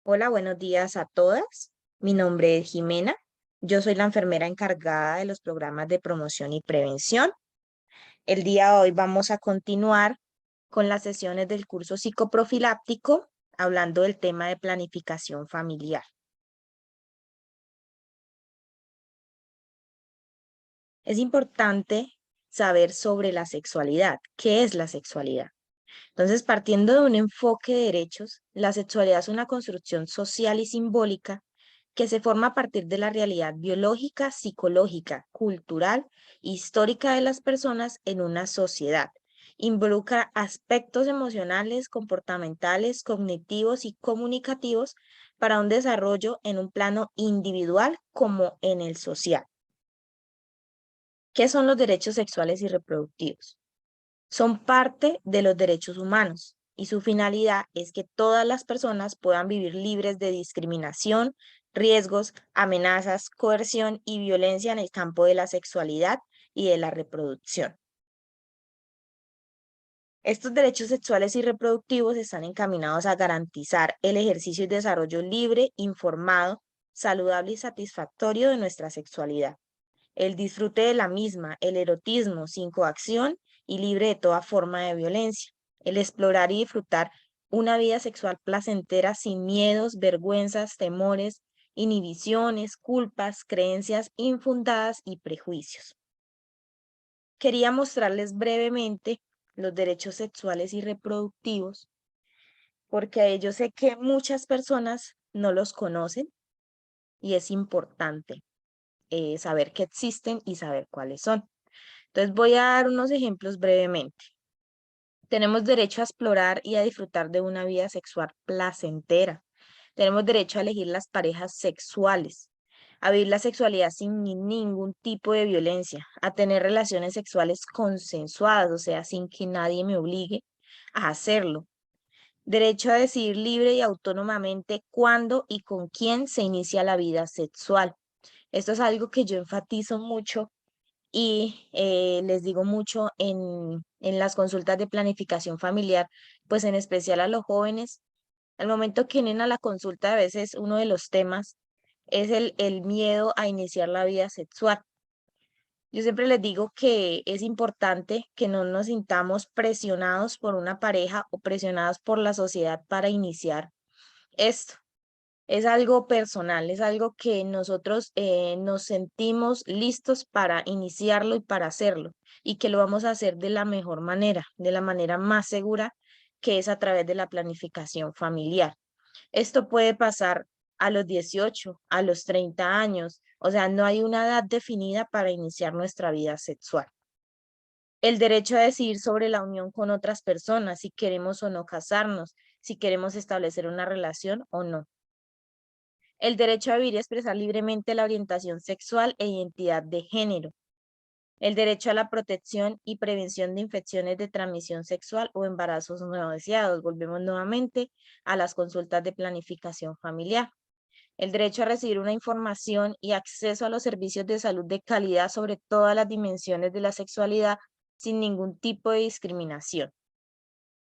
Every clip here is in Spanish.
Hola, buenos días a todas. Mi nombre es Jimena. Yo soy la enfermera encargada de los programas de promoción y prevención. El día de hoy vamos a continuar con las sesiones del curso psicoprofiláctico, hablando del tema de planificación familiar. Es importante saber sobre la sexualidad. ¿Qué es la sexualidad? Entonces, partiendo de un enfoque de derechos, la sexualidad es una construcción social y simbólica que se forma a partir de la realidad biológica, psicológica, cultural, histórica de las personas en una sociedad. Involucra aspectos emocionales, comportamentales, cognitivos y comunicativos para un desarrollo en un plano individual como en el social. ¿Qué son los derechos sexuales y reproductivos? Son parte de los derechos humanos y su finalidad es que todas las personas puedan vivir libres de discriminación, riesgos, amenazas, coerción y violencia en el campo de la sexualidad y de la reproducción. Estos derechos sexuales y reproductivos están encaminados a garantizar el ejercicio y desarrollo libre, informado, saludable y satisfactorio de nuestra sexualidad, el disfrute de la misma, el erotismo sin coacción y libre de toda forma de violencia, el explorar y disfrutar una vida sexual placentera sin miedos, vergüenzas, temores, inhibiciones, culpas, creencias infundadas y prejuicios. Quería mostrarles brevemente los derechos sexuales y reproductivos, porque yo sé que muchas personas no los conocen y es importante saber que existen y saber cuáles son. Entonces voy a dar unos ejemplos brevemente. Tenemos derecho a explorar y a disfrutar de una vida sexual placentera. Tenemos derecho a elegir las parejas sexuales, a vivir la sexualidad sin ningún tipo de violencia, a tener relaciones sexuales consensuadas, o sea, sin que nadie me obligue a hacerlo. Derecho a decidir libre y autónomamente cuándo y con quién se inicia la vida sexual. Esto es algo que yo enfatizo mucho y les digo mucho en las consultas de planificación familiar, pues en especial a los jóvenes. Al momento que vienen a la consulta, a veces uno de los temas es el miedo a iniciar la vida sexual. Yo siempre les digo que es importante que no nos sintamos presionados por una pareja o presionados por la sociedad para iniciar esto. Es algo personal, es algo que nosotros nos sentimos listos para iniciarlo y para hacerlo, y que lo vamos a hacer de la mejor manera, de la manera más segura, que es a través de la planificación familiar. Esto puede pasar a los 18, a los 30 años, o sea, no hay una edad definida para iniciar nuestra vida sexual. El derecho a decidir sobre la unión con otras personas, si queremos o no casarnos, si queremos establecer una relación o no. El derecho a vivir y expresar libremente la orientación sexual e identidad de género. El derecho a la protección y prevención de infecciones de transmisión sexual o embarazos no deseados. Volvemos nuevamente a las consultas de planificación familiar. El derecho a recibir una información y acceso a los servicios de salud de calidad sobre todas las dimensiones de la sexualidad sin ningún tipo de discriminación.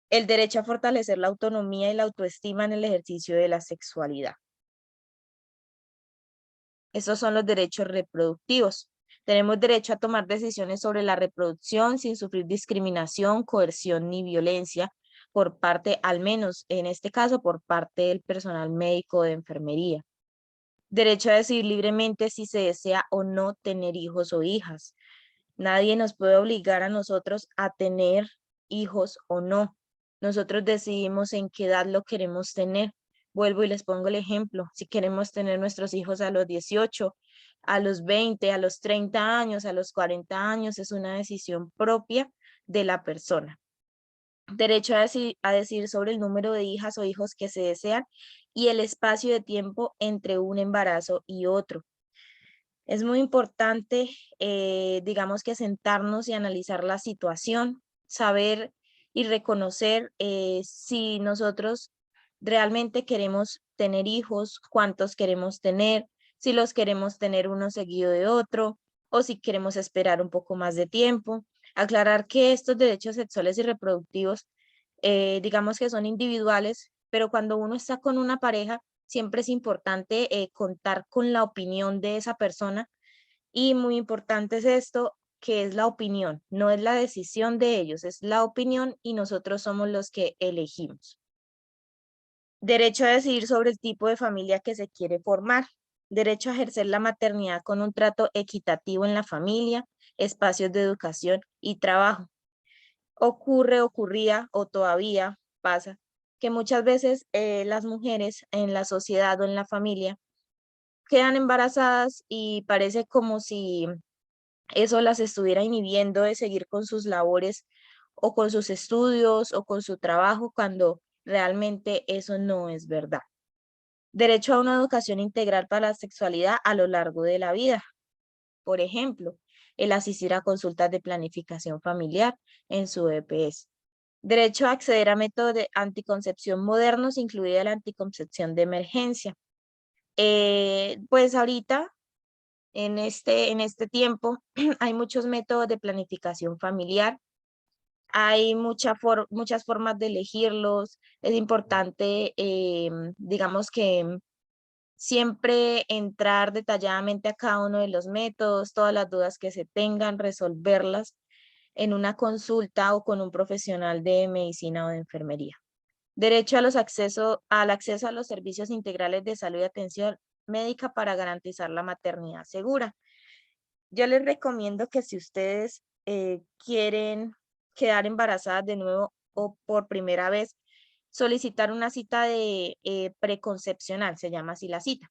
El derecho a fortalecer la autonomía y la autoestima en el ejercicio de la sexualidad. Esos son los derechos reproductivos. Tenemos derecho a tomar decisiones sobre la reproducción sin sufrir discriminación, coerción ni violencia por parte, al menos en este caso, por parte del personal médico de enfermería. Derecho a decidir libremente si se desea o no tener hijos o hijas. Nadie nos puede obligar a nosotros a tener hijos o no. Nosotros decidimos en qué edad lo queremos tener. Vuelvo y les pongo el ejemplo. Si queremos tener nuestros hijos a los 18, a los 20, a los 30 años, a los 40 años, es una decisión propia de la persona. Derecho a decidir sobre el número de hijas o hijos que se desean y el espacio de tiempo entre un embarazo y otro. Es muy importante, digamos que sentarnos y analizar la situación, saber y reconocer si nosotros realmente queremos tener hijos, cuántos queremos tener, si los queremos tener uno seguido de otro o si queremos esperar un poco más de tiempo. Aclarar que estos derechos sexuales y reproductivos, digamos que son individuales, pero cuando uno está con una pareja, siempre es importante contar con la opinión de esa persona y muy importante es esto, que es la opinión, no es la decisión de ellos, es la opinión y nosotros somos los que elegimos. Derecho a decidir sobre el tipo de familia que se quiere formar. Derecho a ejercer la maternidad con un trato equitativo en la familia, espacios de educación y trabajo. Ocurría o todavía pasa que muchas veces las mujeres en la sociedad o en la familia quedan embarazadas y parece como si eso las estuviera inhibiendo de seguir con sus labores o con sus estudios o con su trabajo cuando realmente eso no es verdad. Derecho a una educación integral para la sexualidad a lo largo de la vida. Por ejemplo, el asistir a consultas de planificación familiar en su EPS. Derecho a acceder a métodos de anticoncepción modernos, incluida la anticoncepción de emergencia. Pues ahorita, en este tiempo, hay muchos métodos de planificación familiar. Hay muchas formas de elegirlos. Es importante, digamos que siempre entrar detalladamente a cada uno de los métodos, todas las dudas que se tengan, resolverlas en una consulta o con un profesional de medicina o de enfermería. Derecho al acceso a los servicios integrales de salud y atención médica para garantizar la maternidad segura. Yo les recomiendo que si ustedes quieren quedar embarazadas de nuevo o por primera vez, solicitar una cita de preconcepcional, se llama así la cita,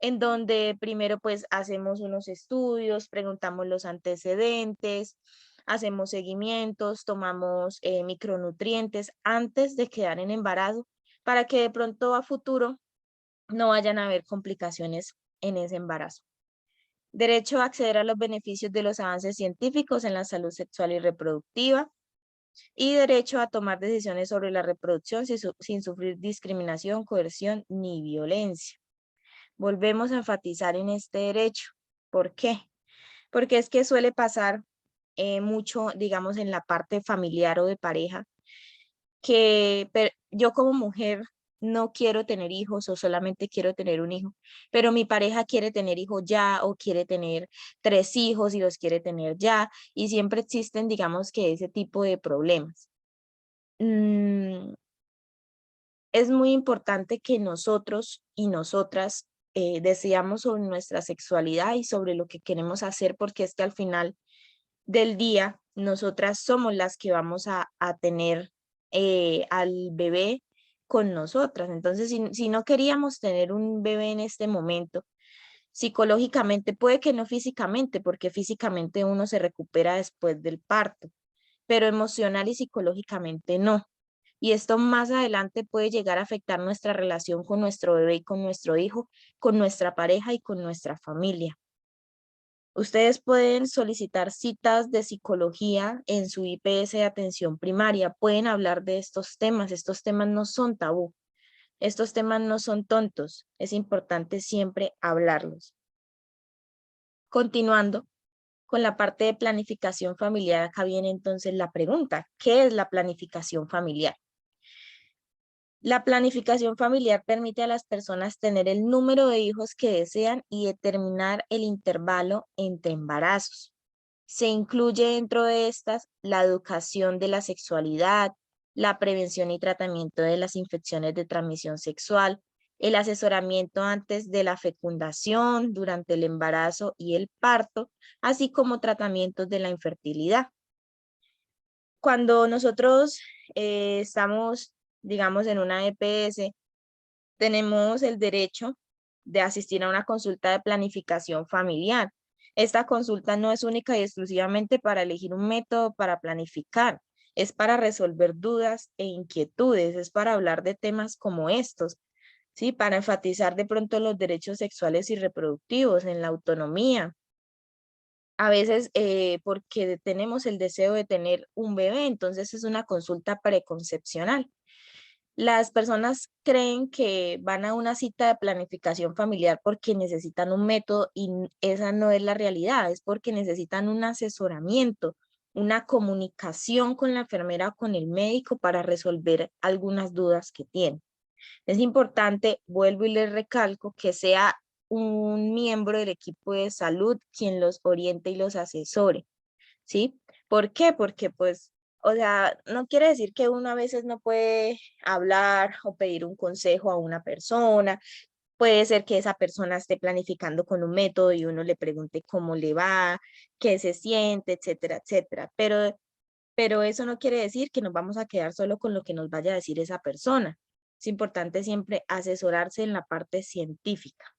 en donde primero pues hacemos unos estudios, preguntamos los antecedentes, hacemos seguimientos, tomamos micronutrientes antes de quedar en embarazo para que de pronto a futuro no vayan a haber complicaciones en ese embarazo. Derecho a acceder a los beneficios de los avances científicos en la salud sexual y reproductiva y derecho a tomar decisiones sobre la reproducción sin sufrir discriminación, coerción ni violencia. Volvemos a enfatizar en este derecho. ¿Por qué? Porque es que suele pasar mucho, digamos, en la parte familiar o de pareja, que yo como mujer no quiero tener hijos o solamente quiero tener un hijo, pero mi pareja quiere tener hijos ya o quiere tener 3 hijos y los quiere tener ya, y siempre existen, digamos, que ese tipo de problemas. Mm, es muy importante que nosotros y nosotras decidamos sobre nuestra sexualidad y sobre lo que queremos hacer, porque es que al final del día nosotras somos las que vamos a tener al bebé con nosotras. Entonces, si no queríamos tener un bebé en este momento, psicológicamente, puede que no físicamente, porque físicamente uno se recupera después del parto, pero emocional y psicológicamente no. Y esto más adelante puede llegar a afectar nuestra relación con nuestro bebé y con nuestro hijo, con nuestra pareja y con nuestra familia. Ustedes pueden solicitar citas de psicología en su IPS de atención primaria. Pueden hablar de estos temas. Estos temas no son tabú. Estos temas no son tontos. Es importante siempre hablarlos. Continuando con la parte de planificación familiar, acá viene entonces la pregunta: ¿qué es la planificación familiar? La planificación familiar permite a las personas tener el número de hijos que desean y determinar el intervalo entre embarazos. Se incluye dentro de estas la educación de la sexualidad, la prevención y tratamiento de las infecciones de transmisión sexual, el asesoramiento antes de la fecundación, durante el embarazo y el parto, así como tratamientos de la infertilidad. Cuando nosotros estamos, digamos, en una EPS, tenemos el derecho de asistir a una consulta de planificación familiar. Esta consulta no es única y exclusivamente para elegir un método para planificar, es para resolver dudas e inquietudes, es para hablar de temas como estos, ¿sí? Para enfatizar de pronto los derechos sexuales y reproductivos, en la autonomía. A veces porque tenemos el deseo de tener un bebé, entonces es una consulta preconcepcional. Las personas creen que van a una cita de planificación familiar porque necesitan un método y esa no es la realidad, es porque necesitan un asesoramiento, una comunicación con la enfermera o con el médico para resolver algunas dudas que tienen. Es importante, vuelvo y les recalco, que sea un miembro del equipo de salud quien los oriente y los asesore, ¿sí? ¿Por qué? Porque pues, o sea, no quiere decir que uno a veces no puede hablar o pedir un consejo a una persona. Puede ser que esa persona esté planificando con un método y uno le pregunte cómo le va, qué se siente, etcétera, etcétera. Pero eso no quiere decir que nos vamos a quedar solo con lo que nos vaya a decir esa persona. Es importante siempre asesorarse en la parte científica.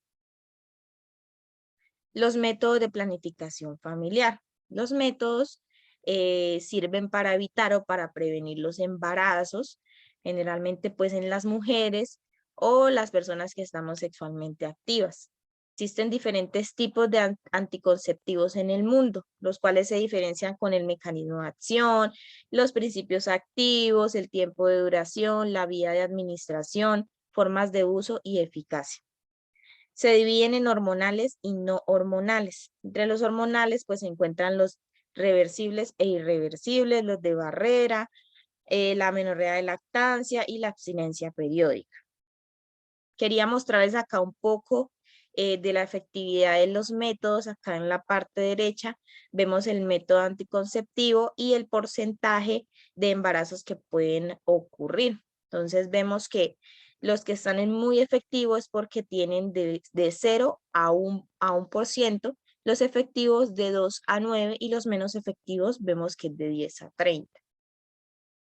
Los métodos de planificación familiar. Los métodos sirven para evitar o para prevenir los embarazos, generalmente pues en las mujeres o las personas que estamos sexualmente activas. Existen diferentes tipos de anticonceptivos en el mundo, los cuales se diferencian con el mecanismo de acción, los principios activos, el tiempo de duración, la vía de administración, formas de uso y eficacia. Se dividen en hormonales y no hormonales. Entre los hormonales pues se encuentran los reversibles e irreversibles, los de barrera, la amenorrea de lactancia y la abstinencia periódica. Quería mostrarles acá un poco de la efectividad de los métodos. Acá en la parte derecha vemos el método anticonceptivo y el porcentaje de embarazos que pueden ocurrir. Entonces vemos que los que están en muy efectivos porque tienen de 0 a 1%, los efectivos de 2 a 9 y los menos efectivos vemos que es de 10 a 30.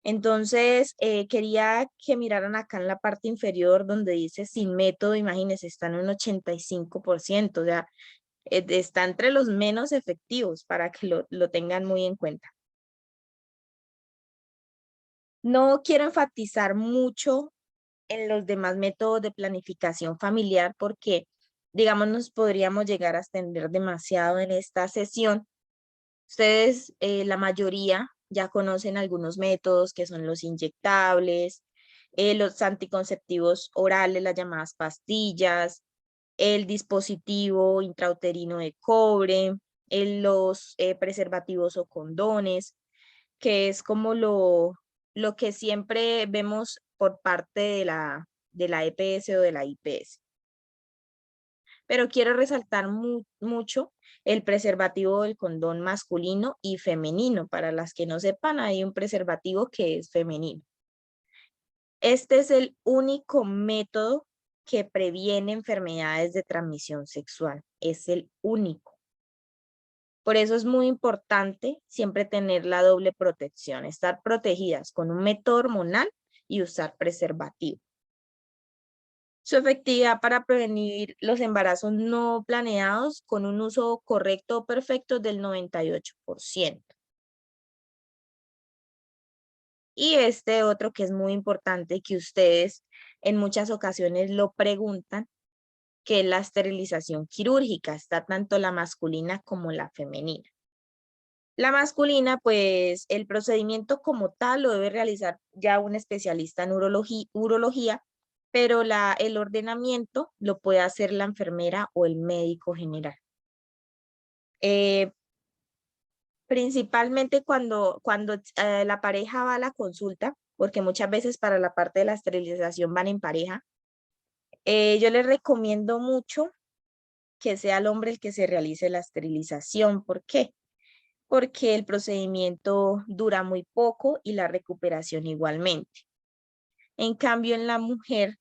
Entonces, quería que miraran acá en la parte inferior donde dice sin método, imagínense, están en un 85%, o sea, está entre los menos efectivos para que lo tengan muy en cuenta. No quiero enfatizar mucho en los demás métodos de planificación familiar porque, digamos, nos podríamos llegar a extender demasiado en esta sesión. Ustedes, la mayoría, ya conocen algunos métodos que son los inyectables, los anticonceptivos orales, las llamadas pastillas, el dispositivo intrauterino de cobre, los preservativos o condones, que es como lo que siempre vemos por parte de la EPS o de la IPS. Pero quiero resaltar mucho el preservativo del condón masculino y femenino. Para las que no sepan, hay un preservativo que es femenino. Este es el único método que previene enfermedades de transmisión sexual. Es el único. Por eso es muy importante siempre tener la doble protección, estar protegidas con un método hormonal y usar preservativo. Su efectividad para prevenir los embarazos no planeados con un uso correcto o perfecto del 98%. Y este otro que es muy importante que ustedes en muchas ocasiones lo preguntan, que es la esterilización quirúrgica. Está tanto la masculina como la femenina. La masculina, pues el procedimiento como tal lo debe realizar ya un especialista en urología, pero el ordenamiento lo puede hacer la enfermera o el médico general. Principalmente cuando la pareja va a la consulta, porque muchas veces para la parte de la esterilización van en pareja, yo les recomiendo mucho que sea el hombre el que se realice la esterilización. ¿Por qué? Porque el procedimiento dura muy poco y la recuperación igualmente. En cambio, en la mujer,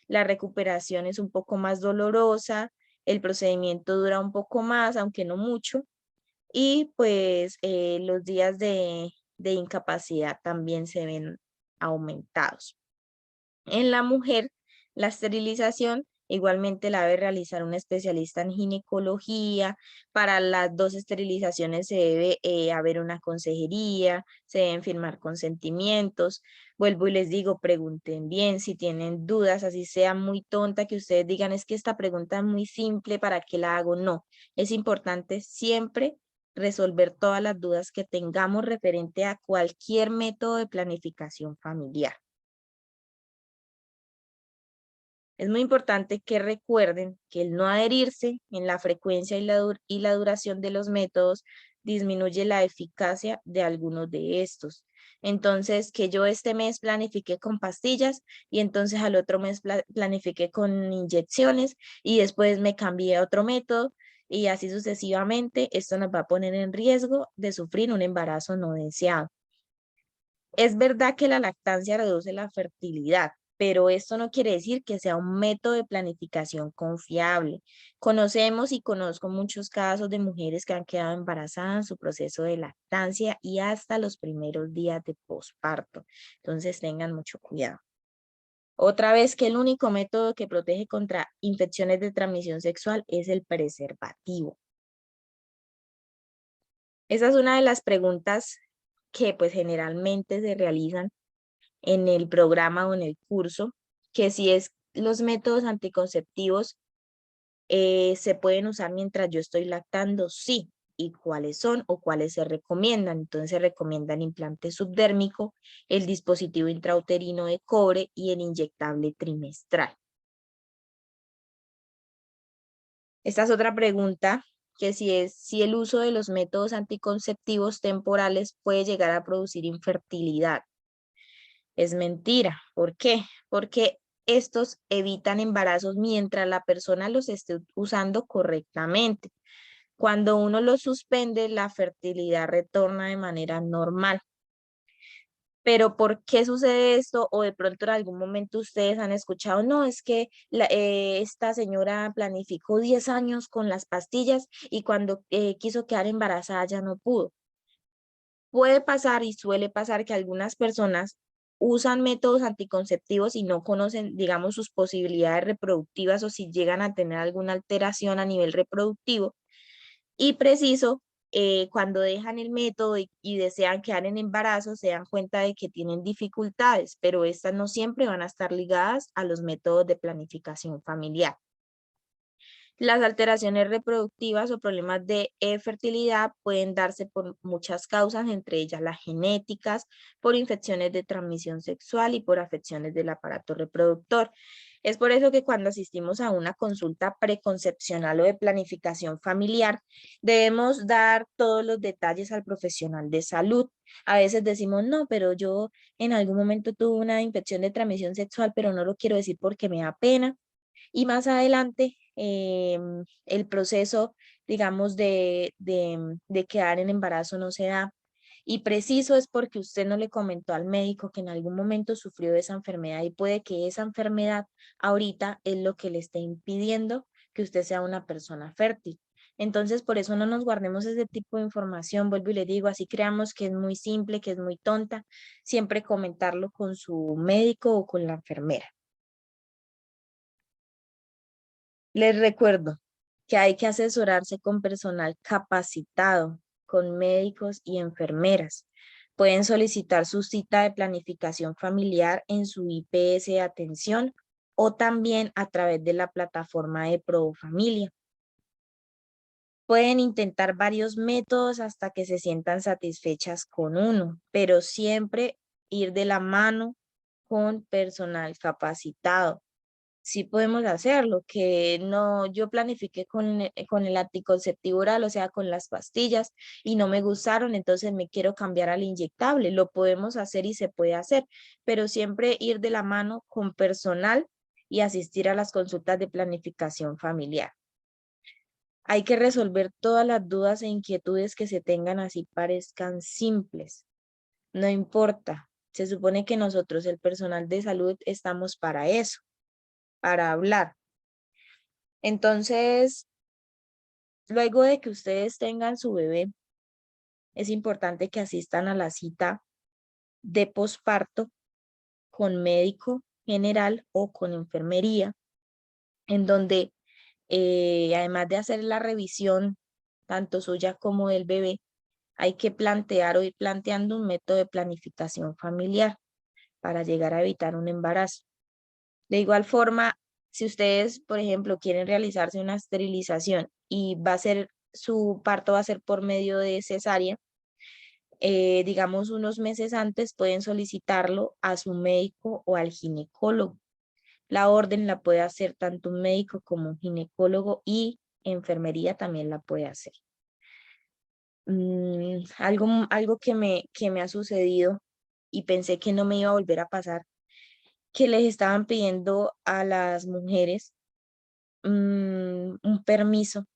la recuperación es un poco más dolorosa, el procedimiento dura un poco más, aunque no mucho, y pues los días de incapacidad también se ven aumentados. En la mujer, la esterilización igualmente la debe realizar un especialista en ginecología. Para las dos esterilizaciones se debe haber una consejería, se deben firmar consentimientos. Vuelvo y les digo, pregunten bien si tienen dudas, así sea muy tonta que ustedes digan, es que esta pregunta es muy simple, ¿para qué la hago? No, es importante siempre resolver todas las dudas que tengamos referente a cualquier método de planificación familiar. Es muy importante que recuerden que el no adherirse en la frecuencia y la duración de los métodos disminuye la eficacia de algunos de estos. Entonces, que yo este mes planifique con pastillas y entonces al otro mes planifique con inyecciones y después me cambié a otro método y así sucesivamente, esto nos va a poner en riesgo de sufrir un embarazo no deseado. Es verdad que la lactancia reduce la fertilidad, pero esto no quiere decir que sea un método de planificación confiable. Conocemos y conozco muchos casos de mujeres que han quedado embarazadas en su proceso de lactancia y hasta los primeros días de posparto. Entonces tengan mucho cuidado. Otra vez que el único método que protege contra infecciones de transmisión sexual es el preservativo. Esa es una de las preguntas que pues generalmente se realizan en el programa o en el curso, que si es los métodos anticonceptivos se pueden usar mientras yo estoy lactando, sí, y cuáles son o cuáles se recomiendan. Entonces se recomienda el implante subdérmico, el dispositivo intrauterino de cobre y el inyectable trimestral. Esta es otra pregunta, que si el uso de los métodos anticonceptivos temporales puede llegar a producir infertilidad. Es mentira. ¿Por qué? Porque estos evitan embarazos mientras la persona los esté usando correctamente. Cuando uno los suspende, la fertilidad retorna de manera normal. Pero ¿por qué sucede esto? O de pronto en algún momento ustedes han escuchado, no, es que esta señora planificó 10 años con las pastillas y cuando quiso quedar embarazada ya no pudo. Puede pasar y suele pasar que algunas personas usan métodos anticonceptivos y no conocen, digamos, sus posibilidades reproductivas o si llegan a tener alguna alteración a nivel reproductivo. Y preciso, cuando dejan el método y desean quedar en embarazo, se dan cuenta de que tienen dificultades, pero estas no siempre van a estar ligadas a los métodos de planificación familiar. Las alteraciones reproductivas o problemas de fertilidad pueden darse por muchas causas, entre ellas las genéticas, por infecciones de transmisión sexual y por afecciones del aparato reproductor. Es por eso que cuando asistimos a una consulta preconcepcional o de planificación familiar, debemos dar todos los detalles al profesional de salud. A veces decimos, no, pero yo en algún momento tuve una infección de transmisión sexual, pero no lo quiero decir porque me da pena y más adelante el proceso, digamos, de quedar en embarazo no se da. Y preciso es porque usted no le comentó al médico que en algún momento sufrió de esa enfermedad y puede que esa enfermedad ahorita es lo que le esté impidiendo que usted sea una persona fértil. Entonces, por eso no nos guardemos ese tipo de información, vuelvo y le digo, así creamos que es muy simple, que es muy tonta, siempre comentarlo con su médico o con la enfermera. Les recuerdo que hay que asesorarse con personal capacitado, con médicos y enfermeras. Pueden solicitar su cita de planificación familiar en su IPS de atención o también a través de la plataforma de Profamilia. Pueden intentar varios métodos hasta que se sientan satisfechas con uno, pero siempre ir de la mano con personal capacitado. Sí podemos hacerlo, que no, yo planifiqué con el anticonceptivo oral, o sea, con las pastillas, y no me gustaron, entonces me quiero cambiar al inyectable. Lo podemos hacer y se puede hacer, pero siempre ir de la mano con personal y asistir a las consultas de planificación familiar. Hay que resolver todas las dudas e inquietudes que se tengan así parezcan simples. No importa, se supone que nosotros, el personal de salud, estamos para eso, para hablar. Entonces, luego de que ustedes tengan su bebé, es importante que asistan a la cita de posparto con médico general o con enfermería, en donde además de hacer la revisión tanto suya como del bebé, hay que plantear o ir planteando un método de planificación familiar para llegar a evitar un embarazo. De igual forma, si ustedes, por ejemplo, quieren realizarse una esterilización y su parto va a ser por medio de cesárea, digamos unos meses antes pueden solicitarlo a su médico o al ginecólogo. La orden la puede hacer tanto un médico como un ginecólogo y enfermería también la puede hacer. Algo que me ha sucedido y pensé que no me iba a volver a pasar, que les estaban pidiendo a las mujeres un permiso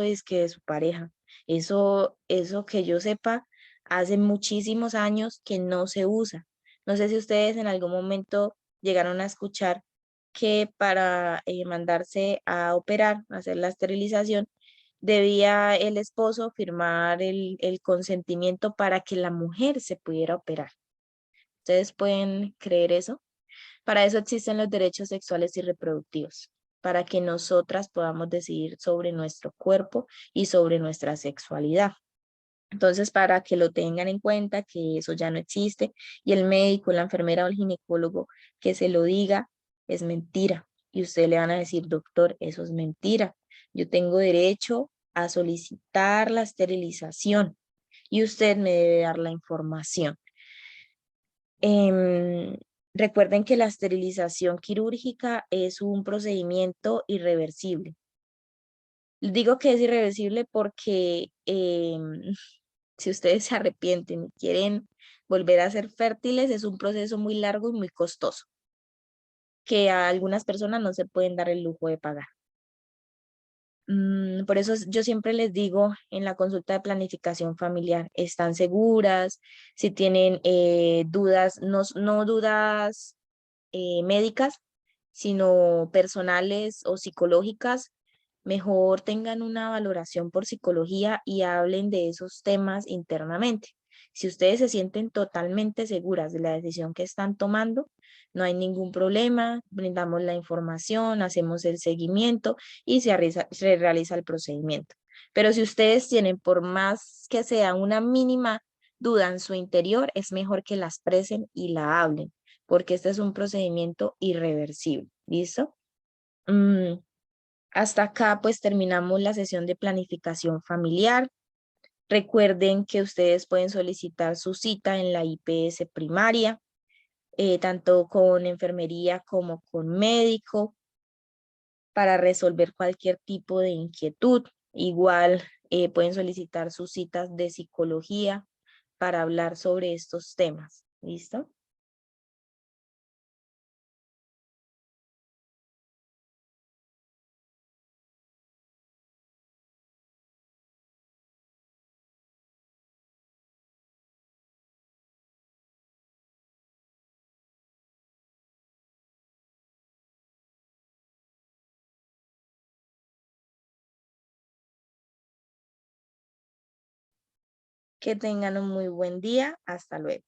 es que de su pareja. Eso que yo sepa, hace muchísimos años que no se usa. No sé si ustedes en algún momento llegaron a escuchar que para mandarse a operar, hacer la esterilización, debía el esposo firmar el consentimiento para que la mujer se pudiera operar. ¿Ustedes pueden creer eso? Para eso existen los derechos sexuales y reproductivos, para que nosotras podamos decidir sobre nuestro cuerpo y sobre nuestra sexualidad. Entonces, para que lo tengan en cuenta, que eso ya no existe, y el médico, la enfermera o el ginecólogo que se lo diga, es mentira. Y usted le van a decir, doctor, eso es mentira. Yo tengo derecho a solicitar la esterilización y usted me debe dar la información. Em, Recuerden que la esterilización quirúrgica es un procedimiento irreversible. Digo que es irreversible porque si ustedes se arrepienten y quieren volver a ser fértiles, es un proceso muy largo y muy costoso, que a algunas personas no se pueden dar el lujo de pagar. Por eso yo siempre les digo en la consulta de planificación familiar, ¿están seguras? Si tienen dudas, no dudas médicas, sino personales o psicológicas, mejor tengan una valoración por psicología y hablen de esos temas internamente. Si ustedes se sienten totalmente seguras de la decisión que están tomando, no hay ningún problema, brindamos la información, hacemos el seguimiento y se realiza el procedimiento. Pero si ustedes tienen, por más que sea una mínima duda en su interior, es mejor que la expresen y la hablen porque este es un procedimiento irreversible. ¿Listo? Mm, Hasta acá pues terminamos la sesión de planificación familiar. Recuerden que ustedes pueden solicitar su cita en la IPS primaria, tanto con enfermería como con médico, para resolver cualquier tipo de inquietud. Igual pueden solicitar sus citas de psicología para hablar sobre estos temas. ¿Listo? Que tengan un muy buen día. Hasta luego.